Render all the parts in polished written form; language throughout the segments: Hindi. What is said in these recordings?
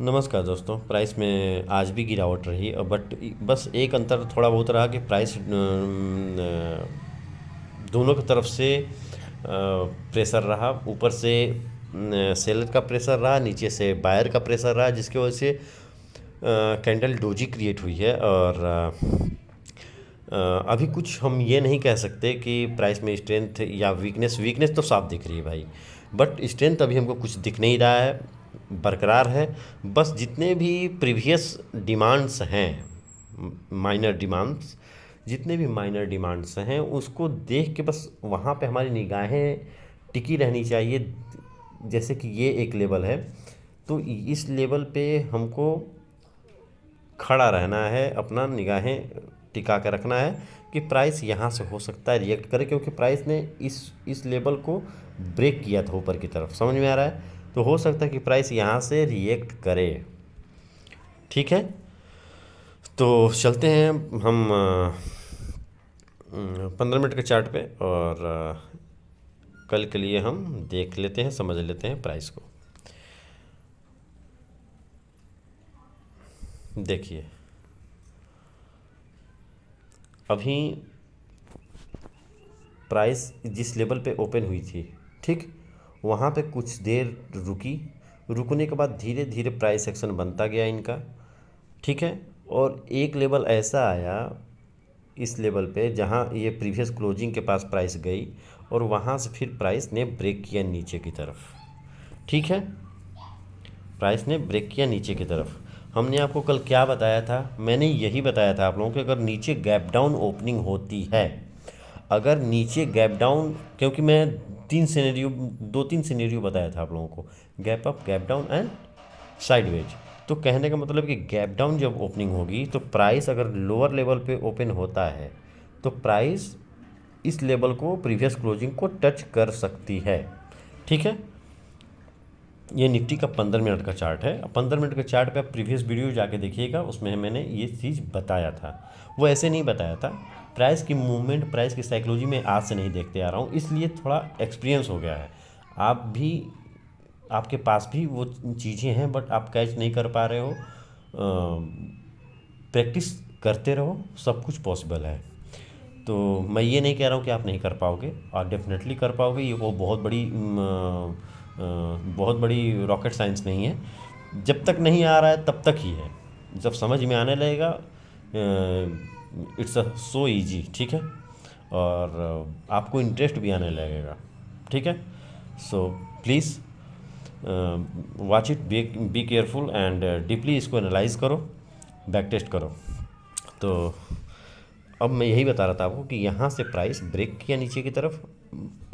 नमस्कार दोस्तों। प्राइस में आज भी गिरावट रही, बट बस एक अंतर थोड़ा बहुत रहा कि प्राइस दोनों की तरफ से प्रेशर रहा। ऊपर से सेलर का प्रेशर रहा, नीचे से बायर का प्रेशर रहा, जिसकी वजह से कैंडल डोजी क्रिएट हुई है। और अभी कुछ हम ये नहीं कह सकते कि प्राइस में स्ट्रेंथ या वीकनेस वीकनेस तो साफ दिख रही है भाई, बट स्ट्रेंथ अभी हमको कुछ दिख नहीं रहा है, बरकरार है। बस जितने भी प्रीवियस डिमांड्स हैं, माइनर डिमांड्स, जितने भी माइनर डिमांड्स हैं उसको देख के बस वहाँ पे हमारी निगाहें टिकी रहनी चाहिए। जैसे कि ये एक लेवल है, तो इस लेवल पे हमको खड़ा रहना है, अपना निगाहें टिका कर रखना है कि प्राइस यहाँ से हो सकता है रिएक्ट करे, क्योंकि प्राइस ने इस लेवल को ब्रेक किया था ऊपर की तरफ। समझ में आ रहा है? तो हो सकता है कि प्राइस यहाँ से रिएक्ट करे। ठीक है, तो चलते हैं हम 15 मिनट के चार्ट पे, और कल के लिए हम देख लेते हैं, समझ लेते हैं प्राइस को। देखिए, अभी प्राइस जिस लेवल पे ओपन हुई थी, ठीक, वहाँ पे कुछ देर रुकी। रुकने के बाद धीरे धीरे प्राइस एक्शन बनता गया इनका, ठीक है। और एक लेवल ऐसा आया इस लेवल पे जहाँ ये प्रीवियस क्लोजिंग के पास प्राइस गई, और वहाँ से फिर प्राइस ने ब्रेक किया नीचे की तरफ। ठीक है, प्राइस ने ब्रेक किया नीचे की तरफ। हमने आपको कल क्या बताया था? मैंने यही बताया था आप लोगों को, अगर नीचे गैप डाउन ओपनिंग होती है, अगर नीचे गैप डाउन, क्योंकि मैं दो तीन सिनेरियो बताया था आप लोगों को, gap up, gap down and sideways. तो कहने का मतलब कि गैप डाउन जब ओपनिंग होगी तो प्राइस अगर लोअर लेवल पे ओपन होता है तो प्राइस इस लेवल को, प्रीवियस क्लोजिंग को टच कर सकती है। ठीक है, ये निफ्टी का 15 मिनट का चार्ट है। 15 मिनट के चार्ट पे आप प्रीवियस वीडियो जाके देखिएगा, उसमें मैंने ये चीज़ बताया था। वो ऐसे नहीं बताया था, प्राइस की मूवमेंट, प्राइस की साइकोलॉजी में आज से नहीं देखते आ रहा हूँ, इसलिए थोड़ा एक्सपीरियंस हो गया है। आप भी, आपके पास भी वो चीज़ें हैं, बट आप कैच नहीं कर पा रहे हो। प्रैक्टिस करते रहो, सब कुछ पॉसिबल है। तो मैं ये नहीं कह रहा हूँ कि आप नहीं कर पाओगे, आप डेफिनेटली कर पाओगे। ये वो बहुत बड़ी रॉकेट साइंस नहीं है। जब तक नहीं आ रहा है तब तक ही है, जब समझ में आने लगेगा इट्स सो ईजी। ठीक है, और आपको इंटरेस्ट भी आने लगेगा। ठीक है, so please watch it, be careful and deeply इसको एनालाइज करो, बैक टेस्ट करो। तो अब मैं यही बता रहा था आपको कि यहाँ से प्राइस ब्रेक किया नीचे की तरफ।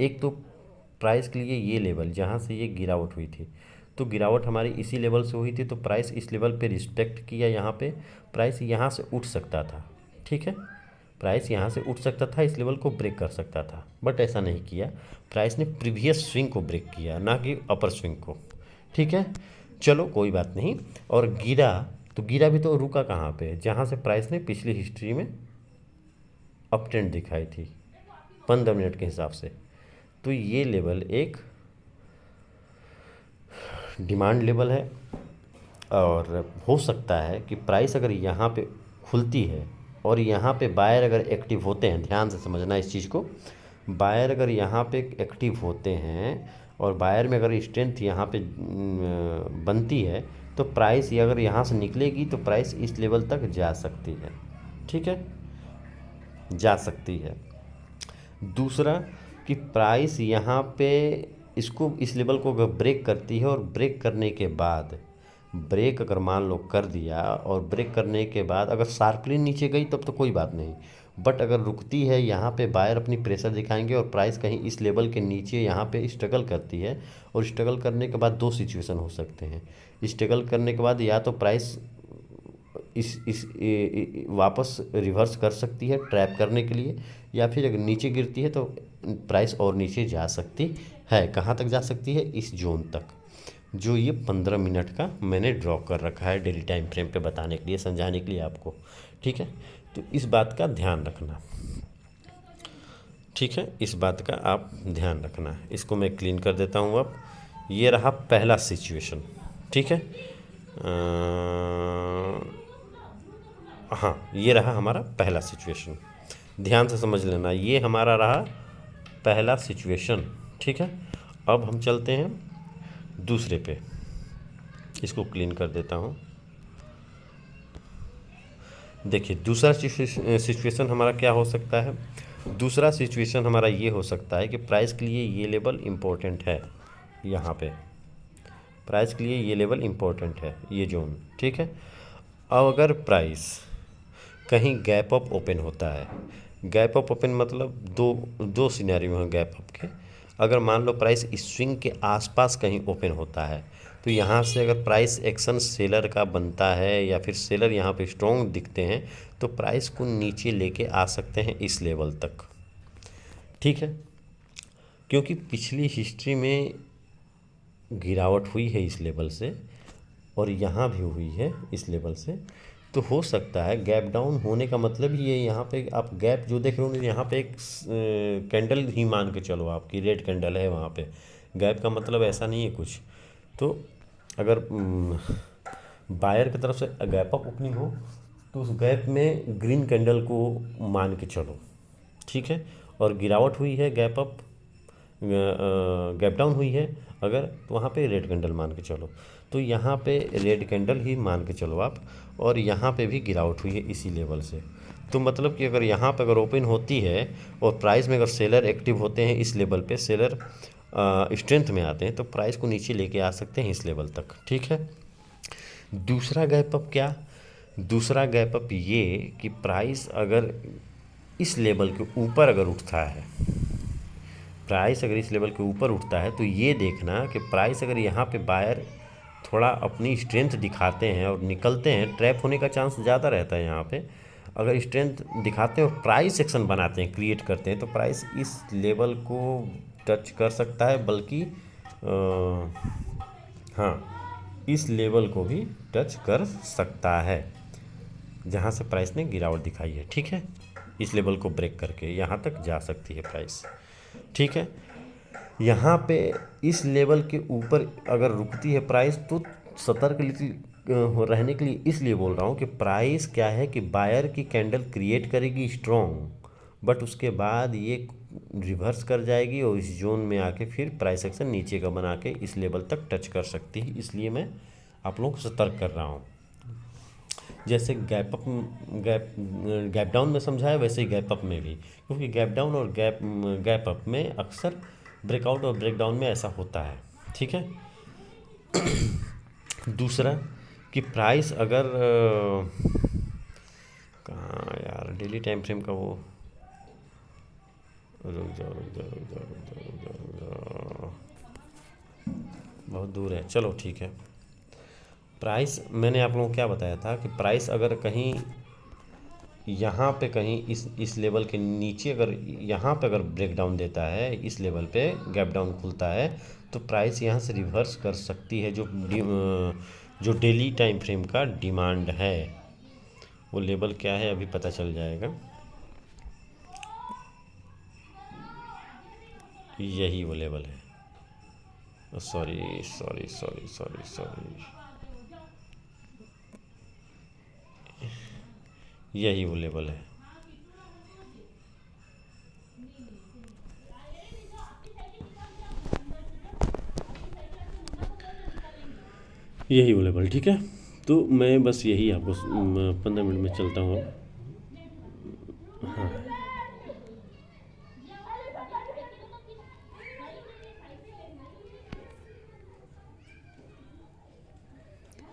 एक तो प्राइस के लिए ये लेवल जहाँ से ये गिरावट हुई थी, तो गिरावट हमारी इसी लेवल से हुई थी, तो प्राइस इस लेवल पे रिस्पेक्ट किया। यहाँ पे प्राइस यहाँ से उठ सकता था, ठीक है, प्राइस यहाँ से उठ सकता था, इस लेवल को ब्रेक कर सकता था, बट ऐसा नहीं किया। प्राइस ने प्रीवियस स्विंग को ब्रेक किया, ना कि अपर स्विंग को। ठीक है, चलो कोई बात नहीं। और गिरा तो गिरा भी तो रुका कहाँ पे? जहाँ से प्राइस ने पिछली हिस्ट्री में अप ट्रेंड दिखाई थी 15 मिनट के हिसाब से। तो ये लेवल एक डिमांड लेवल है, और हो सकता है कि प्राइस अगर यहाँ पे खुलती है और यहाँ पे बायर अगर एक्टिव होते हैं, ध्यान से समझना इस चीज़ को, बायर अगर यहाँ पे एक्टिव होते हैं और बायर में अगर स्ट्रेंथ यहाँ पे बनती है, तो प्राइस ये अगर यहाँ से निकलेगी तो प्राइस इस लेवल तक जा सकती है। ठीक है, जा सकती है। दूसरा कि प्राइस यहाँ पे इसको, इस लेवल को अगर ब्रेक करती है, और ब्रेक करने के बाद, ब्रेक अगर मान लो कर दिया और ब्रेक करने के बाद अगर शार्पली नीचे गई तब तो कोई बात नहीं, बट अगर रुकती है यहाँ पे, बायर अपनी प्रेशर दिखाएंगे और प्राइस कहीं इस लेवल के नीचे यहाँ पे स्ट्रगल करती है, और स्ट्रगल करने के बाद दो सिचुएशन हो सकते हैं। स्ट्रगल करने के बाद या तो प्राइस वापस रिवर्स कर सकती है ट्रैप करने के लिए, या फिर अगर नीचे गिरती है तो प्राइस और नीचे जा सकती है। कहाँ तक जा सकती है? इस जोन तक, जो ये 15 मिनट का मैंने ड्रॉ कर रखा है डेली टाइम फ्रेम पे, बताने के लिए, समझाने के लिए आपको। ठीक है, तो इस बात का ध्यान रखना। ठीक है, इस बात का आप ध्यान रखना। इसको मैं क्लीन कर देता हूँ अब। ये रहा पहला सिचुएशन। ठीक है, हाँ, ये रहा हमारा पहला सिचुएशन। ध्यान से समझ लेना, ये हमारा रहा पहला सिचुएशन। ठीक है, अब हम चलते हैं दूसरे पे। इसको क्लीन कर देता हूँ। देखिए, दूसरा सिचुएशन हमारा क्या हो सकता है। दूसरा सिचुएशन हमारा ये हो सकता है कि प्राइस के लिए ये लेवल इम्पोर्टेंट है। यहाँ पे प्राइस के लिए ये लेवल इम्पोर्टेंट है, ये जोन। ठीक है, अब अगर प्राइस कहीं गैप अप ओपन होता है, गैप अप ओपन मतलब दो सिनेरियो हैं गैप अप के। अगर मान लो प्राइस इस स्विंग के आसपास कहीं ओपन होता है, तो यहाँ से अगर प्राइस एक्शन सेलर का बनता है या फिर सेलर यहाँ पे स्ट्रॉन्ग दिखते हैं, तो प्राइस को नीचे लेके आ सकते हैं इस लेवल तक। ठीक है, क्योंकि पिछली हिस्ट्री में गिरावट हुई है इस लेवल से, और यहाँ भी हुई है इस लेवल से, तो हो सकता है गैप डाउन होने का मतलब ही ये। यहाँ पे आप गैप जो देख रहे हो, यहाँ पे एक कैंडल ही मान के चलो, आपकी रेड कैंडल है वहाँ पे। गैप का मतलब ऐसा नहीं है कुछ। तो अगर बायर की तरफ से गैप अप ओपनिंग हो, तो उस गैप में ग्रीन कैंडल को मान के चलो। ठीक है, और गिरावट हुई है, गैप डाउन हुई है अगर, तो वहाँ पे रेड कैंडल मान के चलो। तो यहाँ पे रेड कैंडल ही मान के चलो आप, और यहाँ पे भी गिरावट हुई है इसी लेवल से। तो मतलब कि अगर यहाँ पे अगर ओपन होती है और प्राइस में अगर सेलर एक्टिव होते हैं इस लेवल पे, सेलर स्ट्रेंथ में आते हैं, तो प्राइस को नीचे लेके आ सकते हैं इस लेवल तक। ठीक है, दूसरा गैप अप क्या, दूसरा गैप अप ये कि प्राइस अगर इस लेवल के ऊपर अगर उठता है, प्राइस अगर इस लेवल के ऊपर उठता है, तो ये देखना कि प्राइस अगर यहाँ पे बायर थोड़ा अपनी स्ट्रेंथ दिखाते हैं और निकलते हैं, ट्रैप होने का चांस ज़्यादा रहता है यहाँ पे। अगर स्ट्रेंथ दिखाते हैं और प्राइस एक्शन बनाते हैं, क्रिएट करते हैं, तो प्राइस इस लेवल को टच कर सकता है, बल्कि हाँ, इस लेवल को भी टच कर सकता है जहाँ से प्राइस ने गिरावट दिखाई है। ठीक है, इस लेवल को ब्रेक करके यहाँ तक जा सकती है प्राइस। ठीक है, यहाँ पे इस लेवल के ऊपर अगर रुकती है प्राइस, तो सतर्क रहने के लिए इसलिए बोल रहा हूँ कि प्राइस क्या है कि बायर की कैंडल क्रिएट करेगी स्ट्रॉन्ग, बट उसके बाद ये रिवर्स कर जाएगी और इस जोन में आके फिर प्राइस एक्शन नीचे का बना के इस लेवल तक टच कर सकती है। इसलिए मैं आप लोगों को सतर्क कर रहा हूँ। जैसे गैप डाउन में समझाया, वैसे ही गैप अप में भी, क्योंकि गैप डाउन और गैप अप में अक्सर ब्रेकआउट और ब्रेक डाउन में ऐसा होता है। ठीक है, दूसरा कि प्राइस अगर कहाँ यार डेली टाइम फ्रेम का वो, रुक जाओ रुक जाओ रुक जाओ रुक जाओ रुक जाओ रुक जाओ, बहुत दूर है। चलो ठीक है, प्राइस मैंने आप लोगों को क्या बताया था कि प्राइस अगर कहीं यहाँ पे कहीं इस लेवल के नीचे अगर यहाँ पे अगर ब्रेक डाउन देता है, इस लेवल पे गैप डाउन खुलता है, तो प्राइस यहाँ से रिवर्स कर सकती है। जो डेली टाइम फ्रेम का डिमांड है, वो लेवल क्या है अभी पता चल जाएगा। यही वो लेवल है। Sorry sorry sorry sorry sorry, यही वो लेवल है। यही वो लेवल। ठीक है, तो मैं बस यही आपको 15 मिनट में चलता हूँ अब। हाँ,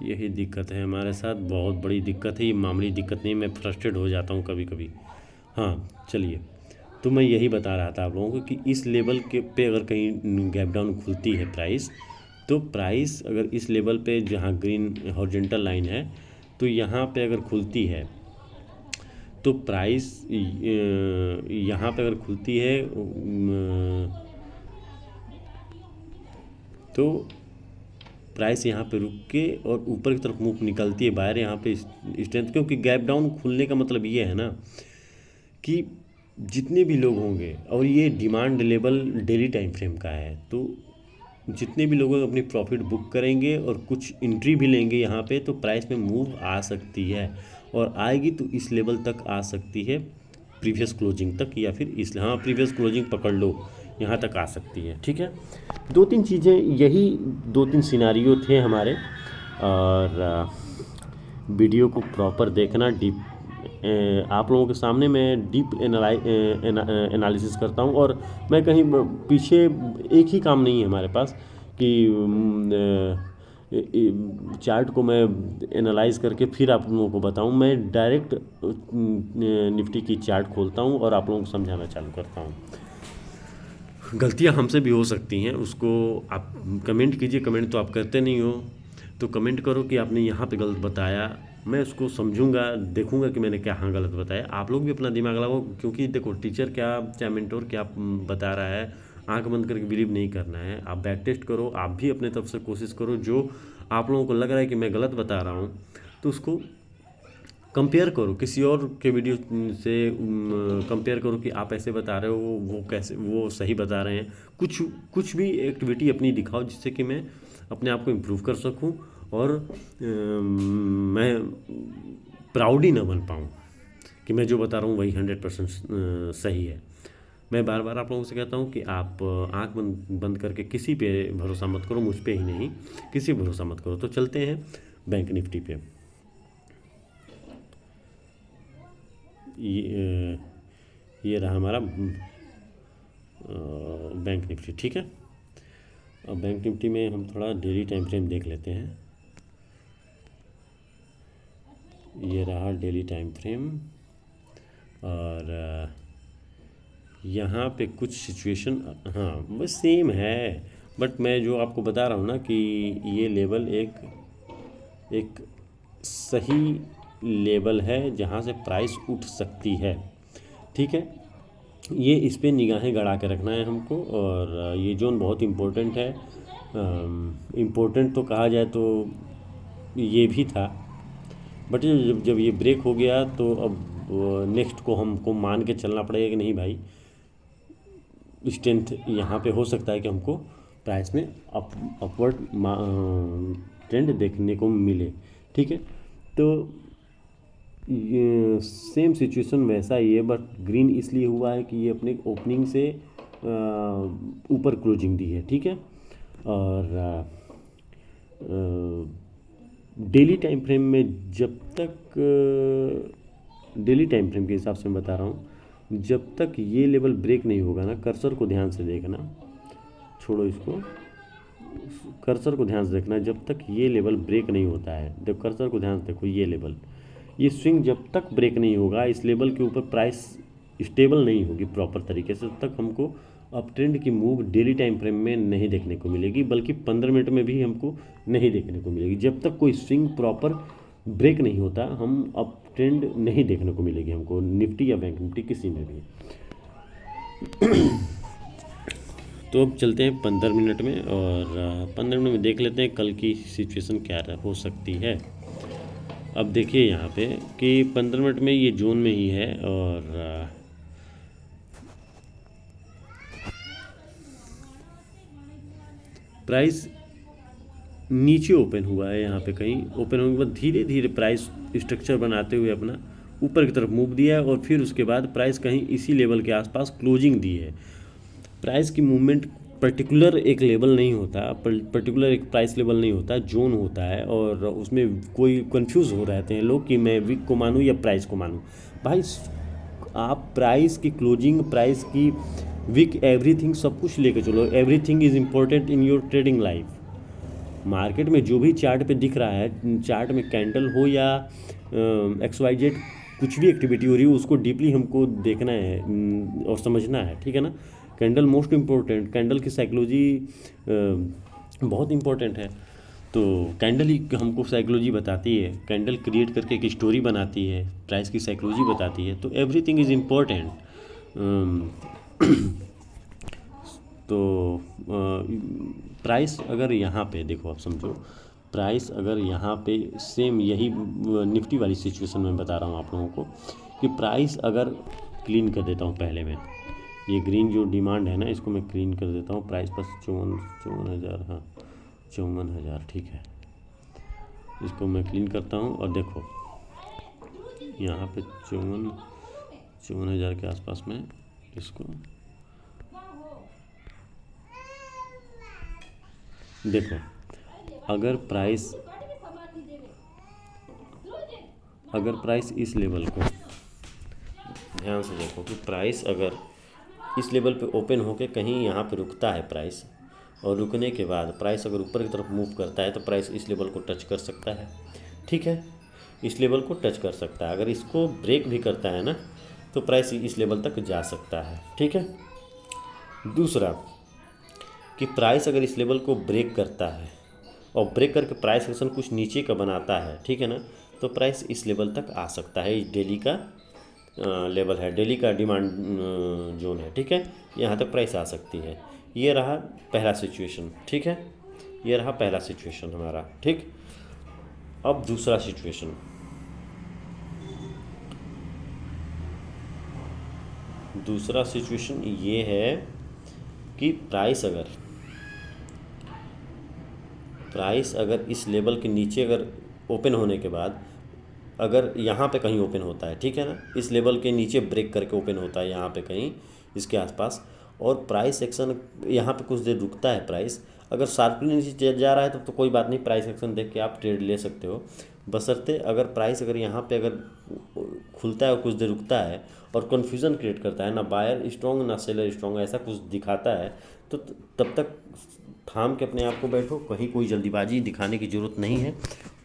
यही दिक्कत है हमारे साथ, बहुत बड़ी दिक्कत है। ये मामूली दिक्कत नहीं, मैं फ्रस्ट्रेट हो जाता हूँ कभी कभी। हाँ चलिए, तो मैं यही बता रहा था आप लोगों को कि इस लेवल के पे अगर कहीं गैप डाउन खुलती है प्राइस, तो प्राइस अगर इस लेवल पे जहाँ ग्रीन हॉरिजॉन्टल लाइन है, तो यहाँ पे अगर खुलती है, तो प्राइस यहाँ पे अगर खुलती है तो प्राइस यहाँ पे रुक के और ऊपर की तरफ मूव निकलती है बाहर यहाँ पे स्ट्रेंथ, क्योंकि गैप डाउन खुलने का मतलब ये है ना कि जितने भी लोग होंगे, और ये demand level daily time frame का है, तो जितने भी लोग अपनी प्रॉफिट बुक करेंगे और कुछ एंट्री भी लेंगे यहाँ पे, तो प्राइस में मूव आ सकती है, और आएगी तो इस लेवल तक आ सकती है, प्रीवियस क्लोजिंग तक, या फिर इस हाँ प्रीवियस क्लोजिंग पकड़ लो, यहाँ तक आ सकती है। ठीक है, दो तीन चीज़ें, यही दो तीन सिनारियो थे हमारे। और वीडियो को प्रॉपर देखना, डीप आप लोगों के सामने मैं डीप एनालिसिस करता हूँ, और मैं कहीं पीछे, एक ही काम नहीं है हमारे पास कि चार्ट को मैं एनालाइज करके फिर आप लोगों को बताऊं। मैं डायरेक्ट निफ्टी की चार्ट खोलता हूं और आप लोगों को समझाना चालू करता हूं। गलतियां हमसे भी हो सकती हैं, उसको आप कमेंट कीजिए। कमेंट तो आप करते नहीं हो, तो कमेंट करो कि आपने यहाँ पे गलत बताया, मैं उसको समझूंगा, देखूंगा कि मैंने क्या गलत बताया। आप लोग भी अपना दिमाग लगाओ, क्योंकि देखो टीचर क्या चाहे मेंटोर क्या बता रहा है, आंख बंद करके बिलीव नहीं करना है। आप बैक टेस्ट करो, आप भी अपने तरफ से कोशिश करो। जो आप लोगों को लग रहा है कि मैं गलत बता रहा हूँ, तो उसको कंपेयर करो किसी और के वीडियो से, कंपेयर करो कि आप ऐसे बता रहे हो, वो कैसे, वो सही बता रहे हैं। कुछ भी एक्टिविटी अपनी दिखाओ जिससे कि मैं अपने आप को इम्प्रूव कर सकूं, और मैं प्राउड ही ना बन पाऊँ कि मैं जो बता रहा हूँ वही 100% सही है। मैं बार बार आप लोगों से कहता हूँ कि आप आंख बंद करके किसी पे भरोसा मत करो, मुझ पे ही नहीं, किसी पे भरोसा मत करो। तो चलते हैं बैंक निफ्टी पे। ये रहा हमारा बैंक निफ्टी। ठीक है, अब बैंक निफ्टी में हम थोड़ा डेली टाइम फ्रेम देख लेते हैं। ये रहा डेली टाइम फ्रेम, और यहाँ पे कुछ सिचुएशन हाँ बस सेम है, बट मैं जो आपको बता रहा हूँ ना कि ये लेवल एक सही लेवल है जहाँ से प्राइस उठ सकती है। ठीक है, ये इस पे निगाहें गड़ा के रखना है हमको, और ये जोन बहुत इम्पोर्टेंट है। इम्पोर्टेंट तो कहा जाए तो ये भी था, बट जब ये ब्रेक हो गया तो अब नेक्स्ट को हमको मान के चलना पड़ेगा कि नहीं भाई, स्ट्रेंथ यहाँ पे हो सकता है कि हमको प्राइस में अपवर्ड ट्रेंड देखने को मिले। ठीक है, तो ये सेम सिचुएशन वैसा ही है, बट ग्रीन इसलिए हुआ है कि ये अपने ओपनिंग से ऊपर क्लोजिंग दी है। ठीक है, और डेली टाइम फ्रेम में जब तक डेली टाइम फ्रेम के हिसाब से मैं बता रहा हूँ, जब तक ये लेवल ब्रेक नहीं होगा ना, कर्सर को ध्यान से देखना, छोड़ो इसको, कर्सर को ध्यान से देखना, जब तक ये लेवल ब्रेक नहीं होता है, देखो कर्सर को ध्यान से देखो, ये लेवल, ये स्विंग जब तक ब्रेक नहीं होगा, इस लेवल के ऊपर प्राइस स्टेबल नहीं होगी प्रॉपर तरीके से, तब तक हमको अप ट्रेंड की मूव डेली टाइम फ्रेम में नहीं देखने को मिलेगी, बल्कि 15 मिनट में भी हमको नहीं देखने को मिलेगी। जब तक कोई स्विंग प्रॉपर ब्रेक नहीं होता, हम अप ट्रेंड नहीं देखने को मिलेगी हमको, निफ्टी या बैंक निफ्टी किसी में भी। तो अब चलते हैं 15 मिनट में, और 15 मिनट में देख लेते हैं कल की सिचुएशन क्या हो सकती है। अब देखिए यहाँ पे कि 15 मिनट में ये जोन में ही है, और प्राइस नीचे ओपन हुआ है। यहाँ पे कहीं ओपन होने के बाद धीरे धीरे प्राइस स्ट्रक्चर बनाते हुए अपना ऊपर की तरफ मूव दिया है, और फिर उसके बाद प्राइस कहीं इसी लेवल के आसपास क्लोजिंग दी है। प्राइस की मूवमेंट पर्टिकुलर एक लेवल नहीं होता, पर्टिकुलर एक प्राइस लेवल नहीं होता, जोन होता है, और उसमें कोई कंफ्यूज हो रहते हैं लोग कि मैं विक को मानूं या प्राइस को मानूं। भाई आप प्राइस की क्लोजिंग, प्राइस की विक, एवरीथिंग सब कुछ लेके चलो। Everything is important in your trading life. Market में जो भी चार्ट पे दिख रहा है, चार्ट में कैंडल हो या XYZ कुछ भी एक्टिविटी हो रही है, उसको डीपली हमको देखना है और समझना है। ठीक है ना, कैंडल मोस्ट इम्पोर्टेंट, कैंडल की साइकोलॉजी बहुत इम्पोर्टेंट है। तो कैंडल ही हमको साइकोलॉजी बताती है, कैंडल क्रिएट करके एक स्टोरी बनाती है, प्राइस की साइकोलॉजी बताती है। तो एवरीथिंग इज़ इम्पोर्टेंट। तो प्राइस अगर यहाँ पे देखो, आप समझो, प्राइस अगर यहाँ पे सेम यही निफ्टी वाली सिचुएशन में बता रहा हूँ आप लोगों को कि प्राइस अगर क्लीन कर देता हूँ पहले मैं ये ग्रीन जो डिमांड है ना, इसको मैं ग्रीन कर देता हूँ। प्राइस बस 54,000, हाँ 54,000 ठीक है। इसको मैं क्लीन करता हूँ और देखो यहाँ पे 54,000 के आसपास में इसको देखो। अगर प्राइस इस लेवल को ध्यान से देखो कि प्राइस अगर इस लेवल पे ओपन होके कहीं यहाँ पे रुकता है प्राइस, और रुकने के बाद प्राइस अगर ऊपर की तरफ मूव करता है तो प्राइस इस लेवल को टच कर सकता है, ठीक है, इस लेवल को टच कर सकता है। अगर इसको ब्रेक भी करता है ना तो प्राइस इस लेवल तक जा सकता है, ठीक है। दूसरा कि प्राइस अगर इस लेवल को ब्रेक करता है और ब्रेक करके प्राइस एक्शन कुछ नीचे का बनाता है, ठीक है ना, तो प्राइस इस लेवल तक आ सकता है। डेली का लेवल है, डेली का डिमांड जोन है, ठीक है, यहाँ तक प्राइस आ सकती है। ये रहा पहला सिचुएशन, ठीक है, ये रहा पहला सिचुएशन हमारा, ठीक। अब दूसरा सिचुएशन ये है कि प्राइस अगर इस लेवल के नीचे अगर ओपन होने के बाद अगर यहाँ पे कहीं ओपन होता है, ठीक है ना, इस लेवल के नीचे ब्रेक करके ओपन होता है यहाँ पे कहीं इसके आसपास, और प्राइस एक्शन यहाँ पे कुछ देर रुकता है, प्राइस अगर शार्पली नीचे जा रहा है तो कोई बात नहीं, प्राइस एक्शन देख के आप ट्रेड ले सकते हो। बशर्ते अगर प्राइस अगर यहाँ पे अगर खुलता है और कुछ देर रुकता है और कन्फ्यूज़न क्रिएट करता है, ना बायर स्ट्रॉन्ग ना सेलर स्ट्रॉन्ग, ऐसा कुछ दिखाता है, तो तब तक थाम के अपने आप को बैठो, कहीं कोई जल्दीबाजी दिखाने की ज़रूरत नहीं है।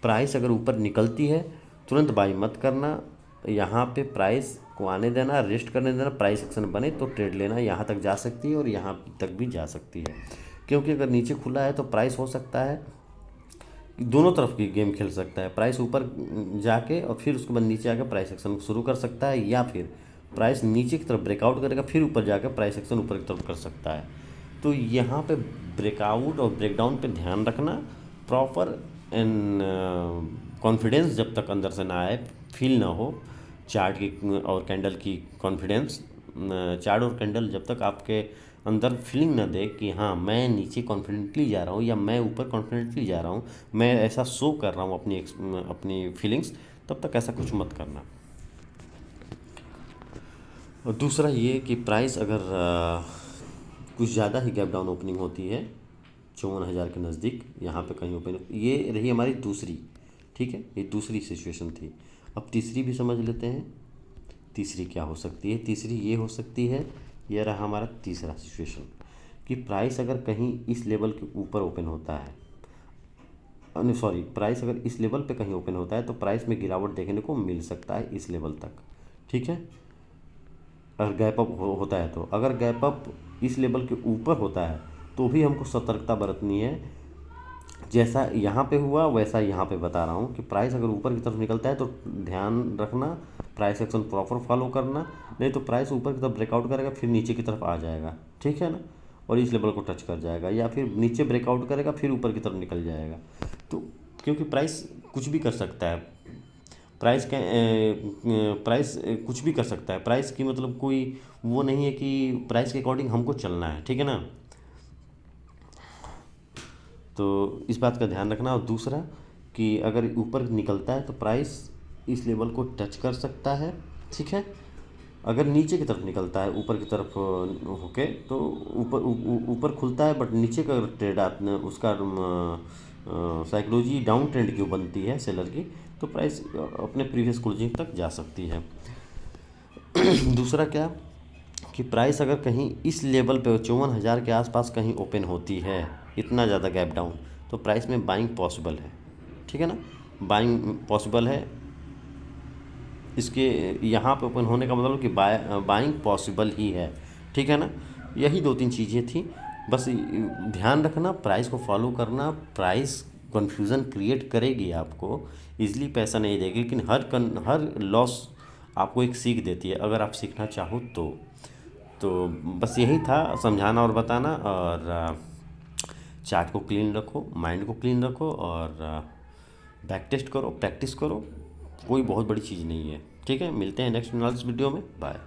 प्राइस अगर ऊपर निकलती है तुरंत बाई मत करना, यहाँ पे प्राइस को आने देना, रेस्ट करने देना, प्राइस एक्शन बने तो ट्रेड लेना। यहाँ तक जा सकती है और यहाँ तक भी जा सकती है, क्योंकि अगर नीचे खुला है तो प्राइस हो सकता है दोनों तरफ की गेम खेल सकता है। प्राइस ऊपर जाके और फिर उसके बाद नीचे आके प्राइस एक्शन शुरू कर सकता है, या फिर प्राइस नीचे की तरफ ब्रेकआउट करेगा फिर ऊपर जाकर प्राइस एक्शन ऊपर की तरफ कर सकता है। तो यहाँ पे ब्रेकआउट और ब्रेकडाउन पे ध्यान रखना, प्रॉपर एंड कॉन्फिडेंस जब तक अंदर से ना आए, फील ना हो चार्ट की और कैंडल की कॉन्फिडेंस, चार्ट और कैंडल जब तक आपके अंदर फीलिंग ना दे कि हाँ मैं नीचे कॉन्फिडेंटली जा रहा हूँ या मैं ऊपर कॉन्फिडेंटली जा रहा हूँ, मैं ऐसा शो कर रहा हूँ अपनी फीलिंग्स, तब तक ऐसा कुछ मत करना। और दूसरा ये कि प्राइस अगर कुछ ज़्यादा ही गैप डाउन ओपनिंग होती है 54,000 के नज़दीक, यहाँ पे कहीं ओपन, ये रही हमारी दूसरी, ठीक है, ये दूसरी सिचुएशन थी। अब तीसरी भी समझ लेते हैं। तीसरी क्या हो सकती है? तीसरी ये हो सकती है, यह रहा हमारा तीसरा सिचुएशन कि प्राइस अगर कहीं इस लेवल के ऊपर ओपन होता है, प्राइस अगर इस लेवल पे कहीं ओपन होता है तो प्राइस में गिरावट देखने को मिल सकता है इस लेवल तक, ठीक है, अगर गैप अप होता है तो। अगर गैप अप इस लेवल के ऊपर होता है तो भी हमको सतर्कता बरतनी है। जैसा यहाँ पे हुआ वैसा यहाँ पे बता रहा हूँ कि प्राइस अगर ऊपर की तरफ निकलता है तो ध्यान रखना, प्राइस एक्शन प्रॉपर फॉलो करना, नहीं तो प्राइस ऊपर की तरफ ब्रेकआउट करेगा फिर नीचे की तरफ आ जाएगा, ठीक है ना, और इस लेवल को टच कर जाएगा, या फिर नीचे ब्रेकआउट करेगा फिर ऊपर की तरफ निकल जाएगा। तो क्योंकि प्राइस कुछ भी कर सकता है, प्राइस कुछ भी कर सकता है, प्राइस की मतलब कोई वो नहीं है कि प्राइस के अकॉर्डिंग हमको चलना है, ठीक है ना। तो इस बात का ध्यान रखना। और दूसरा कि अगर ऊपर निकलता है तो प्राइस इस लेवल को टच कर सकता है, ठीक है। अगर नीचे की तरफ निकलता है ऊपर की तरफ होके तो ऊपर खुलता है बट नीचे का ट्रेड आपने उसका साइकोलॉजी डाउन ट्रेंड क्यों बनती है सेलर की, तो प्राइस अपने प्रीवियस क्लोजिंग तक जा सकती है। दूसरा क्या कि प्राइस अगर कहीं इस लेवल पे 54,000 के आसपास कहीं ओपन होती है, इतना ज़्यादा गैप डाउन, तो प्राइस में बाइंग पॉसिबल है, ठीक है ना, बाइंग पॉसिबल है। इसके यहाँ पे ओपन होने का मतलब कि बाइंग पॉसिबल ही है, ठीक है ना। यही दो तीन चीज़ें थी, बस ध्यान रखना, प्राइस को फॉलो करना। प्राइस कन्फ्यूज़न क्रिएट करेगी, आपको इजीली पैसा नहीं देगी, लेकिन हर लॉस आपको एक सीख देती है अगर आप सीखना चाहो तो बस यही था समझाना और बताना। और चार्ट को क्लीन रखो, माइंड को क्लीन रखो, और बैक टेस्ट करो, प्रैक्टिस करो, कोई बहुत बड़ी चीज़ नहीं है, ठीक है। मिलते हैं नेक्स्ट एनालिसिस वीडियो में, बाय।